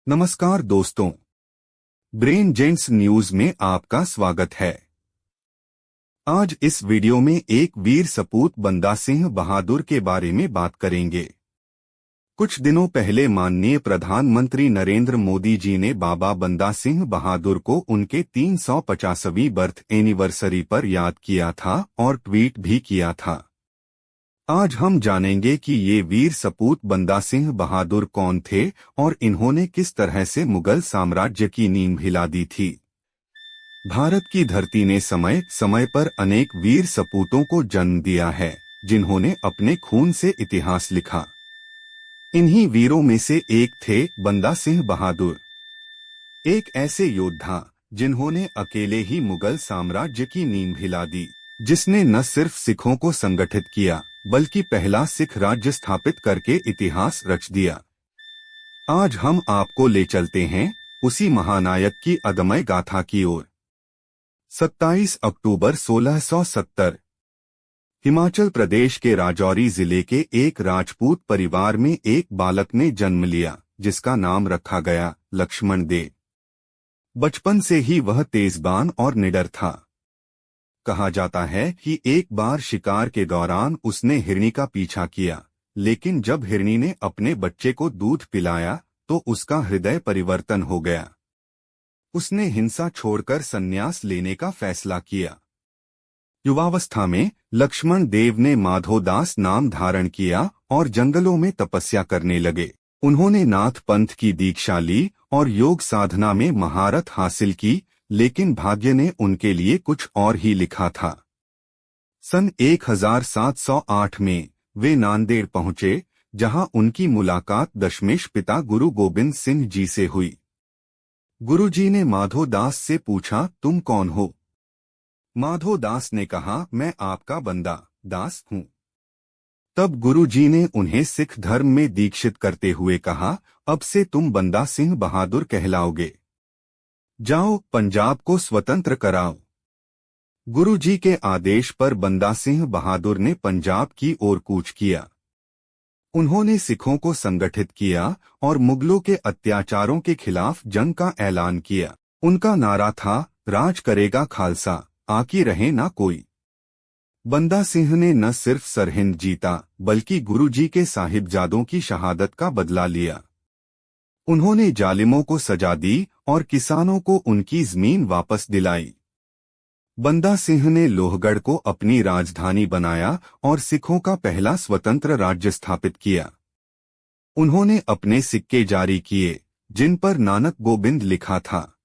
नमस्कार दोस्तों, brain gents news में आपका स्वागत है। आज इस वीडियो में एक वीर सपूत बंदा सिंह बहादुर के बारे में बात करेंगे। कुछ दिनों पहले माननीय प्रधानमंत्री नरेंद्र मोदी जी ने बाबा बंदा सिंह बहादुर को उनके 350वीं बर्थ एनिवर्सरी पर याद किया था और ट्वीट भी किया था। आज हम जानेंगे कि ये वीर सपूत बंदा सिंह बहादुर कौन थे और इन्होंने किस तरह से मुगल साम्राज्य की नींव हिला दी थी। भारत की धरती ने समय समय पर अनेक वीर सपूतों को जन्म दिया है, जिन्होंने अपने खून से इतिहास लिखा। इन्हीं वीरों में से एक थे बंदा सिंह बहादुर, एक ऐसे योद्धा जिन्होंने अकेले ही मुगल साम्राज्य की नींव हिला दी, जिसने न सिर्फ सिखों को संगठित किया बल्कि पहला सिख राज्य स्थापित करके इतिहास रच दिया। आज हम आपको ले चलते हैं उसी महानायक की अदम्य गाथा की ओर। 27 अक्टूबर 1670 हिमाचल प्रदेश के राजौरी जिले के एक राजपूत परिवार में एक बालक ने जन्म लिया, जिसका नाम रखा गया लक्ष्मण देव। बचपन से ही वह तेजबान और निडर था। कहा जाता है कि एक बार शिकार के दौरान उसने हिरनी का पीछा किया, लेकिन जब हिरनी ने अपने बच्चे को दूध पिलाया तो उसका हृदय परिवर्तन हो गया। उसने हिंसा छोड़कर संन्यास लेने का फैसला किया। युवावस्था में लक्ष्मण देव ने माधोदास नाम धारण किया और जंगलों में तपस्या करने लगे। उन्होंने नाथ पंथ की दीक्षा ली और योग साधना में महारत हासिल की, लेकिन भाग्य ने उनके लिए कुछ और ही लिखा था। सन 1708 में वे नांदेड़ पहुंचे, जहां उनकी मुलाकात दशमेश पिता गुरु गोबिंद सिंह जी से हुई। गुरुजी ने माधोदास से पूछा, तुम कौन हो? माधोदास ने कहा, मैं आपका बंदा दास हूं। तब गुरुजी ने उन्हें सिख धर्म में दीक्षित करते हुए कहा, अब से तुम बंदा सिंह बहादुर कहलाओगे। जाओ, पंजाब को स्वतंत्र कराओ। गुरुजी के आदेश पर बंदा सिंह बहादुर ने पंजाब की ओर कूच किया। उन्होंने सिखों को संगठित किया और मुगलों के अत्याचारों के खिलाफ जंग का ऐलान किया। उनका नारा था, राज करेगा खालसा, आकी रहे ना कोई। बंदा सिंह ने न सिर्फ सरहिंद जीता बल्कि गुरुजी के साहिबजादों की शहादत का बदला लिया। उन्होंने जालिमों को सजा दी और किसानों को उनकी जमीन वापस दिलाई। बंदा सिंह ने लोहगढ़ को अपनी राजधानी बनाया और सिखों का पहला स्वतंत्र राज्य स्थापित किया। उन्होंने अपने सिक्के जारी किए, जिन पर नानक गोबिंद लिखा था।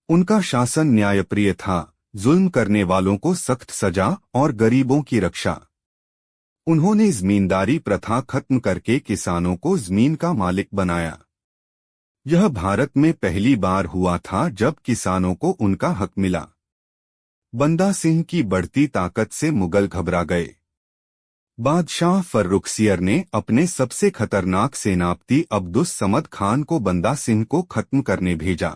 उनका शासन न्यायप्रिय था, जुल्म करने वालों को सख्त सजा और गरीबों की रक्षा। उन्होंने जमींदारी प्रथा खत्म करके किसानों को जमीन का मालिक बनाया। यह भारत में पहली बार हुआ था जब किसानों को उनका हक मिला। बंदा सिंह की बढ़ती ताकत से मुगल घबरा गए। बादशाह फर्रुखसियर ने अपने सबसे खतरनाक सेनापति अब्दुस समद खान को बंदा सिंह को खत्म करने भेजा।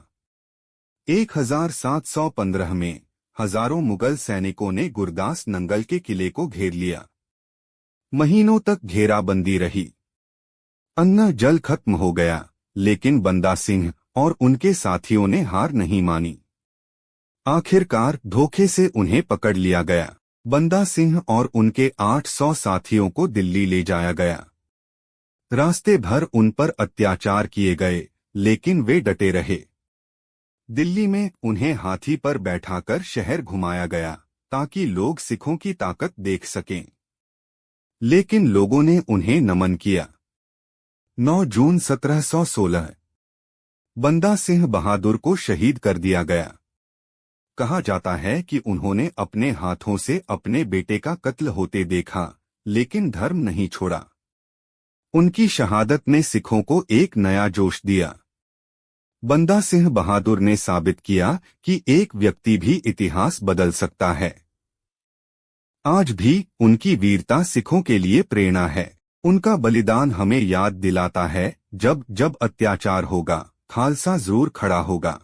1715 में हजारों मुगल सैनिकों ने गुरदास नंगल के किले को घेर लिया। महीनों तक घेराबंदी रही। अन्न जल खत्म हो गया, लेकिन बंदा सिंह और उनके साथियों ने हार नहीं मानी। आखिरकार धोखे से उन्हें पकड़ लिया गया। बंदा सिंह और उनके 800 साथियों को दिल्ली ले जाया गया। रास्ते भर उन पर अत्याचार किए गए, लेकिन वे डटे रहे। दिल्ली में उन्हें हाथी पर बैठाकर शहर घुमाया गया ताकि लोग सिखों की ताकत देख सकें। लेकिन लोगों ने उन्हें नमन किया। 9 जून 1716 बंदा सिंह बहादुर को शहीद कर दिया गया। कहा जाता है कि उन्होंने अपने हाथों से अपने बेटे का कत्ल होते देखा, लेकिन धर्म नहीं छोड़ा। उनकी शहादत ने सिखों को एक नया जोश दिया। बंदा सिंह बहादुर ने साबित किया कि एक व्यक्ति भी इतिहास बदल सकता है। आज भी उनकी वीरता सिखों के लिए प्रेरणा है। उनका बलिदान हमें याद दिलाता है, जब जब अत्याचार होगा, खालसा जरूर खड़ा होगा।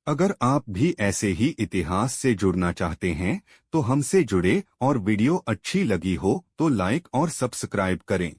अगर आप भी ऐसे ही इतिहास से जुड़ना चाहते हैं तो हमसे जुड़े और वीडियो अच्छी लगी हो तो लाइक और सब्सक्राइब करें।